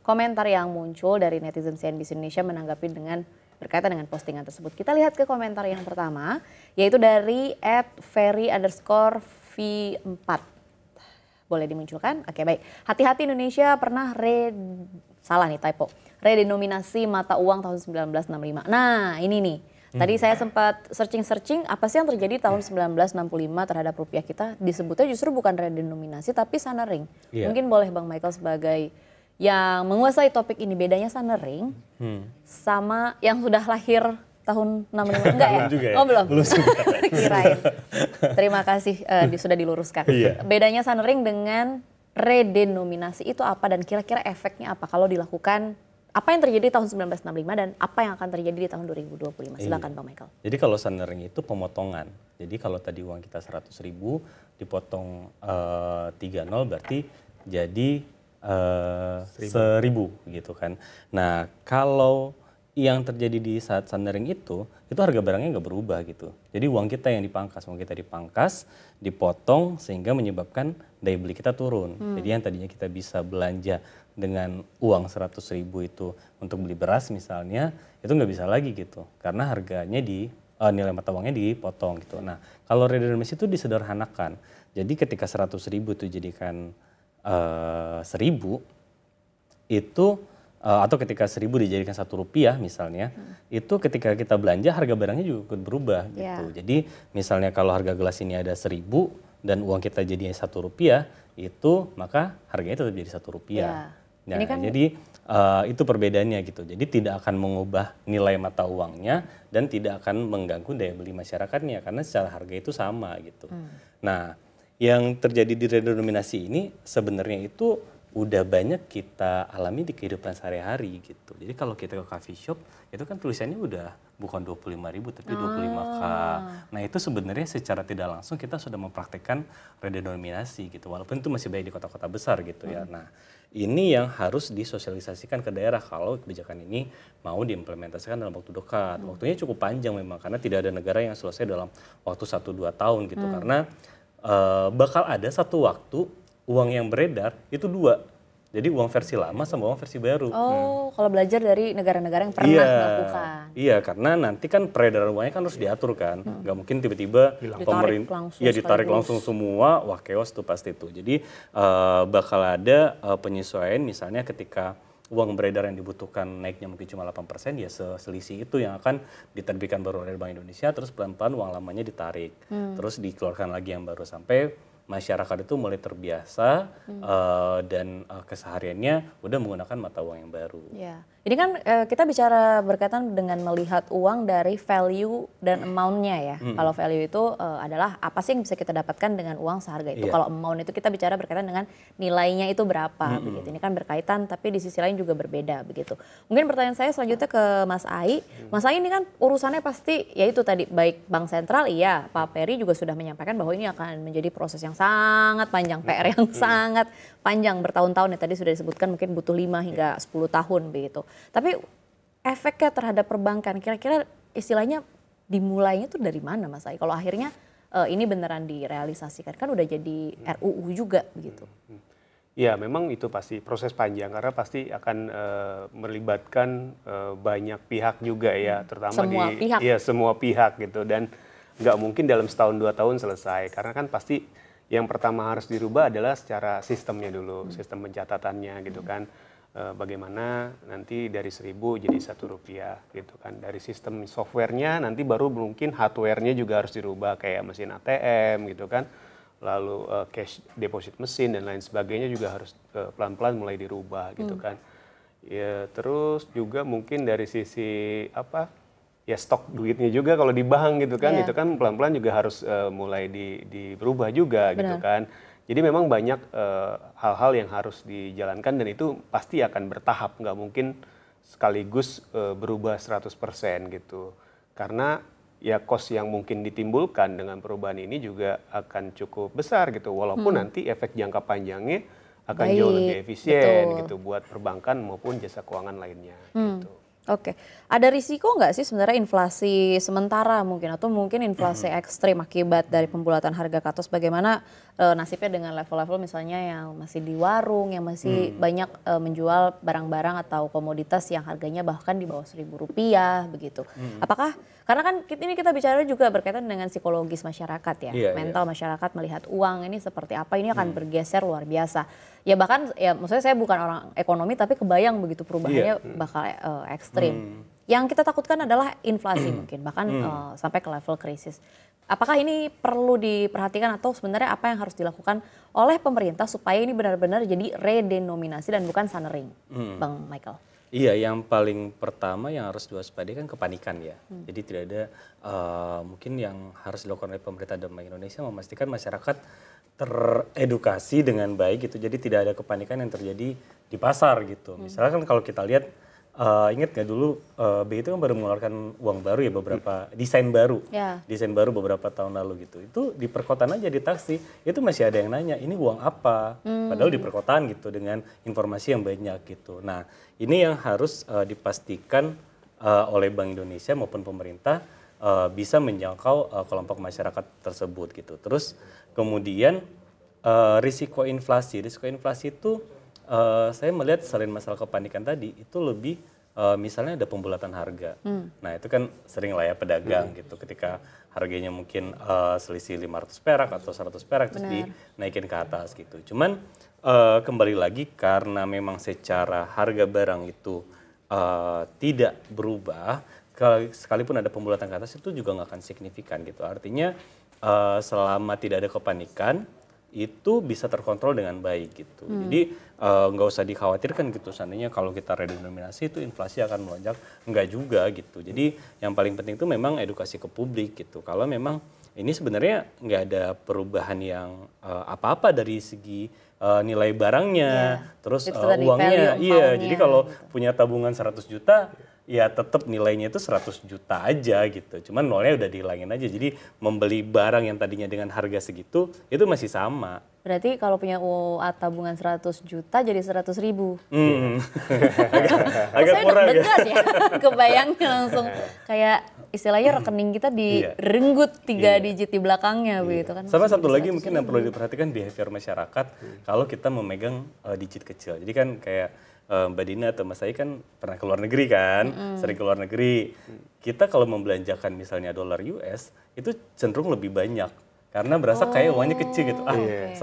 komentar yang muncul dari netizen CNBC Indonesia menanggapi berkaitan dengan postingan tersebut. Kita lihat ke komentar yang pertama, yaitu dari @ferry_v4. Boleh dimunculkan? Oke, baik. Hati-hati Indonesia pernah salah nih, typo. Redenominasi mata uang tahun 1965. Nah, ini nih. Tadi saya sempat searching apa sih yang terjadi tahun 1965 terhadap rupiah kita. Disebutnya justru bukan redenominasi tapi sunering. Mungkin boleh Bang Michael sebagai yang menguasai topik ini, bedanya sunering sama yang sudah lahir tahun 65. Enggak ya? Belum juga ya? Oh belum? Belum juga. Kirain. Terima kasih sudah diluruskan. Bedanya sunering dengan redenominasi itu apa dan kira-kira efeknya apa kalau dilakukan? Apa yang terjadi tahun 1965 dan apa yang akan terjadi di tahun 2025? Silakan Bang Michael. Jadi kalau sunering itu pemotongan. Jadi kalau tadi uang kita 100.000 dipotong 30 berarti jadi 1.000 gitu kan. Nah kalau yang terjadi di saat sunering itu harga barangnya nggak berubah gitu. Jadi uang kita dipangkas, dipotong sehingga menyebabkan daya beli kita turun. Jadi yang tadinya kita bisa belanja dengan uang 100.000 itu untuk beli beras misalnya, itu nggak bisa lagi gitu. Karena harganya nilai mata uangnya dipotong gitu. Nah kalau redenominasi itu disederhanakan. Jadi ketika 100.000 itu jadikan 1.000 itu atau ketika 1.000 dijadikan Rp1 misalnya, itu ketika kita belanja harga barangnya juga ikut berubah gitu. Jadi misalnya kalau harga gelas ini ada 1.000 dan uang kita jadinya Rp1, itu maka harganya tetap jadi Rp1. Nah, jadi itu perbedaannya gitu. Jadi tidak akan mengubah nilai mata uangnya dan tidak akan mengganggu daya beli masyarakatnya karena secara harga itu sama gitu. Nah, yang terjadi di redenominasi ini sebenarnya itu udah banyak kita alami di kehidupan sehari-hari gitu. Jadi kalau kita ke coffee shop itu kan tulisannya udah bukan 25.000 tapi 25K. Nah itu sebenarnya secara tidak langsung kita sudah mempraktekkan redenominasi gitu. Walaupun itu masih banyak di kota-kota besar gitu ya. Nah ini yang harus disosialisasikan ke daerah kalau kebijakan ini mau diimplementasikan dalam waktu dekat. Waktunya cukup panjang memang karena tidak ada negara yang selesai dalam waktu 1-2 tahun gitu. Karena bakal ada satu waktu uang yang beredar itu dua. Jadi uang versi lama sama uang versi baru. Oh, kalau belajar dari negara-negara yang pernah melakukan. Iya, karena nanti kan peredaran uangnya kan harus diatur kan. Nggak mungkin tiba-tiba ditarik langsung semua, wah chaos tuh pasti tuh. Jadi bakal ada penyesuaian misalnya ketika uang beredar yang dibutuhkan naiknya mungkin cuma 8%, ya selisih itu yang akan diterbitkan baru oleh Bank Indonesia, terus pelan-pelan uang lamanya ditarik. Terus dikeluarkan lagi yang baru sampai masyarakat itu mulai terbiasa dan kesehariannya udah menggunakan mata uang yang baru. Ya. Ini kan kita bicara berkaitan dengan melihat uang dari value dan amount-nya ya. Kalau value itu adalah apa sih yang bisa kita dapatkan dengan uang seharga itu. Kalau amount itu kita bicara berkaitan dengan nilainya itu berapa begitu. Ini kan berkaitan tapi di sisi lain juga berbeda begitu. Mungkin pertanyaan saya selanjutnya ke Mas Ai. Mas Ai ini kan urusannya pasti ya itu tadi baik Bank Sentral iya, Pak Peri juga sudah menyampaikan bahwa ini akan menjadi proses yang sangat panjang, PR yang sangat panjang bertahun-tahun ya tadi sudah disebutkan mungkin butuh 5 hingga 10 tahun begitu. Tapi efeknya terhadap perbankan kira-kira istilahnya dimulainya tuh dari mana Mas Ai? Kalau akhirnya ini beneran direalisasikan kan udah jadi RUU juga begitu. Ya memang itu pasti proses panjang karena pasti akan melibatkan banyak pihak juga ya terutama semua pihak gitu dan nggak mungkin dalam setahun 2 tahun selesai karena kan pasti yang pertama harus dirubah adalah secara sistemnya dulu, sistem pencatatannya gitu kan. Bagaimana nanti dari 1.000 jadi Rp1 gitu kan. Dari sistem softwarenya nanti baru mungkin hardwarenya juga harus dirubah kayak mesin ATM gitu kan. Lalu cash deposit mesin dan lain sebagainya juga harus pelan-pelan mulai dirubah gitu kan. Ya terus juga mungkin dari sisi ya stok duitnya juga kalau di bank gitu kan, itu kan pelan-pelan juga harus mulai berubah juga gitu kan. Jadi memang banyak hal-hal yang harus dijalankan dan itu pasti akan bertahap, nggak mungkin sekaligus berubah 100% gitu. Karena ya cost yang mungkin ditimbulkan dengan perubahan ini juga akan cukup besar gitu, walaupun nanti efek jangka panjangnya akan jauh lebih efisien gitu buat perbankan maupun jasa keuangan lainnya gitu. Oke, ada risiko nggak sih sebenarnya inflasi sementara mungkin atau mungkin inflasi ekstrim akibat dari pembulatan harga ke atas? Bagaimana nasibnya dengan level-level misalnya yang masih di warung, yang masih banyak menjual barang-barang atau komoditas yang harganya bahkan di bawah Rp1.000 begitu. Apakah karena kan ini kita bicara juga berkaitan dengan psikologis masyarakat ya, mental masyarakat melihat uang ini seperti apa, ini akan bergeser luar biasa. Ya bahkan ya maksudnya saya bukan orang ekonomi tapi kebayang begitu perubahannya bakal ekstrim. Yang kita takutkan adalah inflasi mungkin bahkan sampai ke level krisis. Apakah ini perlu diperhatikan atau sebenarnya apa yang harus dilakukan oleh pemerintah supaya ini benar-benar jadi redenominasi dan bukan sunering, Bang Michael? Iya, yang paling pertama yang harus diwaspadai kan kepanikan ya. Jadi tidak ada mungkin yang harus dilakukan oleh pemerintah dan Bank Indonesia memastikan masyarakat teredukasi dengan baik gitu. Jadi tidak ada kepanikan yang terjadi di pasar gitu. Misalnya kan kalau kita lihat ingat nggak dulu BI itu kan baru mengeluarkan uang baru ya beberapa desain baru beberapa tahun lalu gitu. Itu di perkotaan aja di taksi itu masih ada yang nanya ini uang apa, padahal di perkotaan gitu dengan informasi yang banyak gitu. Nah ini yang harus dipastikan oleh Bank Indonesia maupun pemerintah bisa menjangkau kelompok masyarakat tersebut gitu. Terus kemudian risiko inflasi itu saya melihat selain masalah kepanikan tadi itu lebih misalnya ada pembulatan harga. Nah itu kan sering lah ya pedagang gitu ketika harganya mungkin selisih 500 perak atau 100 perak terus dinaikin ke atas gitu. Cuman kembali lagi karena memang secara harga barang itu tidak berubah, sekalipun ada pembulatan ke atas itu juga nggak akan signifikan gitu. Artinya selama tidak ada kepanikan itu bisa terkontrol dengan baik gitu. Jadi nggak usah dikhawatirkan gitu seandainya kalau kita redenominasi itu inflasi akan melonjak, enggak juga gitu. Jadi yang paling penting itu memang edukasi ke publik gitu. Kalau memang ini sebenarnya nggak ada perubahan yang apa-apa dari segi nilai barangnya, terus uangnya. Jadi kalau punya tabungan 100 juta ya tetap nilainya itu 100 juta aja gitu. Cuman nolnya udah dihilangin aja. Jadi membeli barang yang tadinya dengan harga segitu itu masih sama. Berarti kalau punya tabungan 100 juta jadi 100.000. Agak kurang ya. Kebayangnya langsung kayak istilahnya rekening kita direnggut 3 digit di belakangnya begitu kan. Sama satu lagi mungkin yang perlu diperhatikan behavior masyarakat kalau kita memegang digit kecil. Jadi kan kayak Mbak Dina atau Mas Ai kan pernah ke luar negeri kan, sering ke luar negeri. Kita kalau membelanjakan misalnya dolar US itu cenderung lebih banyak. Karena berasa kayak uangnya kecil gitu. 100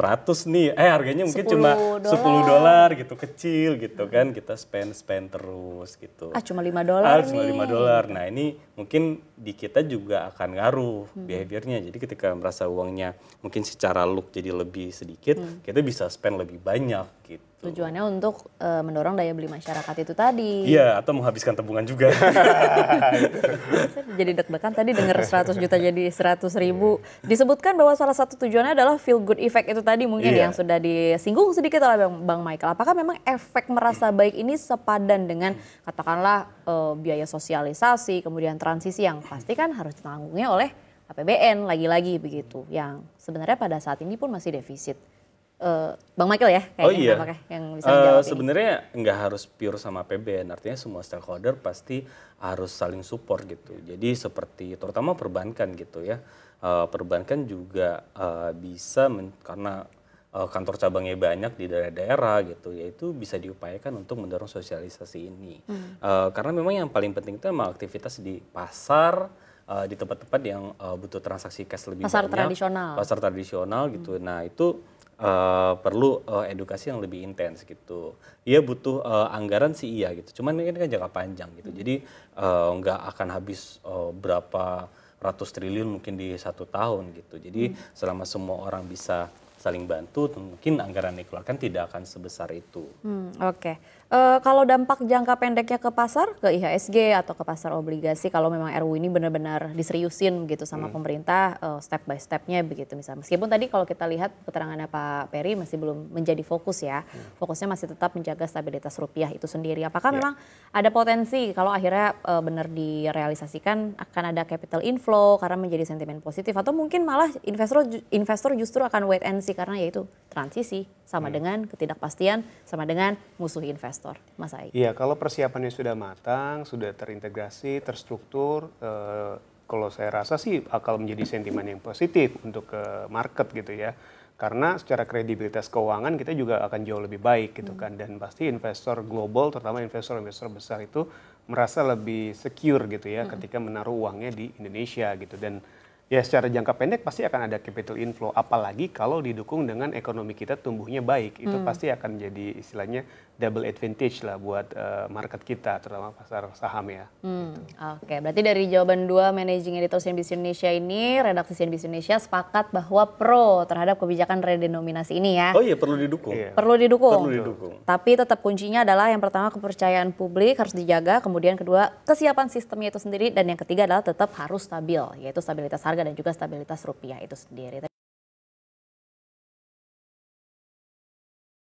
nih, harganya mungkin cuma $10 gitu, kecil gitu kan. Kita spend terus gitu. Cuma $5 cuma $5. Nah ini mungkin di kita juga akan ngaruh behaviornya. Jadi ketika merasa uangnya mungkin secara look jadi lebih sedikit, kita bisa spend lebih banyak gitu. Tujuannya untuk mendorong daya beli masyarakat itu tadi. Iya, atau menghabiskan tabungan juga. Jadi deg-degan tadi dengar 100 juta jadi 100.000. Disebutkan bahwa salah satu tujuannya adalah feel good effect itu tadi mungkin yang sudah disinggung sedikit oleh Bang Michael. Apakah memang efek merasa baik ini sepadan dengan katakanlah biaya sosialisasi, kemudian transisi yang pasti kan harus ditanggungnya oleh APBN lagi-lagi begitu. Yang sebenarnya pada saat ini pun masih defisit. Bang Michael ya kayaknya apakah yang bisa menjawab ini? Sebenarnya nggak harus pure sama APBN, artinya semua stakeholder pasti harus saling support gitu. Jadi seperti terutama perbankan gitu ya, perbankan juga bisa karena kantor cabangnya banyak di daerah-daerah gitu, yaitu bisa diupayakan untuk mendorong sosialisasi ini. Karena memang yang paling penting itu memang aktivitas di pasar, di tempat-tempat yang butuh transaksi cash lebih banyak. Pasar tradisional gitu. Nah itu perlu edukasi yang lebih intens gitu. Iya butuh anggaran sih iya gitu. Cuman ini kan jangka panjang gitu. Jadi nggak akan habis berapa ratus triliun mungkin di 1 tahun gitu. Jadi selama semua orang bisa saling bantu, mungkin anggaran yang dikeluarkan tidak akan sebesar itu. Oke. Kalau dampak jangka pendeknya ke pasar, ke IHSG atau ke pasar obligasi, kalau memang RUU ini benar-benar diseriusin gitu sama pemerintah, step by stepnya begitu misalnya. Meskipun tadi kalau kita lihat keterangannya Pak Peri masih belum menjadi fokus ya, fokusnya masih tetap menjaga stabilitas rupiah itu sendiri. Apakah memang ada potensi kalau akhirnya benar direalisasikan akan ada capital inflow karena menjadi sentimen positif, atau mungkin malah investor justru akan wait and see karena yaitu transisi sama dengan ketidakpastian, sama dengan musuh investor. Mas Ai. Iya, kalau persiapannya sudah matang, sudah terintegrasi, terstruktur, kalau saya rasa sih akan menjadi sentimen yang positif untuk ke market gitu ya. Karena secara kredibilitas keuangan kita juga akan jauh lebih baik gitu kan. Dan pasti investor global, terutama investor-investor besar itu merasa lebih secure gitu ya ketika menaruh uangnya di Indonesia gitu. Dan ya secara jangka pendek pasti akan ada capital inflow, apalagi kalau didukung dengan ekonomi kita tumbuhnya baik, itu pasti akan jadi istilahnya double advantage lah buat market kita, terutama pasar saham ya. Gitu. Oke, berarti dari jawaban 2 Managing Editor CNBC Indonesia ini, redaksi CNBC Indonesia sepakat bahwa pro terhadap kebijakan redenominasi ini ya. Oh iya, perlu didukung. Iya. Perlu didukung. Perlu didukung. Tapi tetap kuncinya adalah yang pertama kepercayaan publik harus dijaga, kemudian kedua kesiapan sistemnya itu sendiri, dan yang ketiga adalah tetap harus stabil, yaitu stabilitas harga dan juga stabilitas rupiah itu sendiri.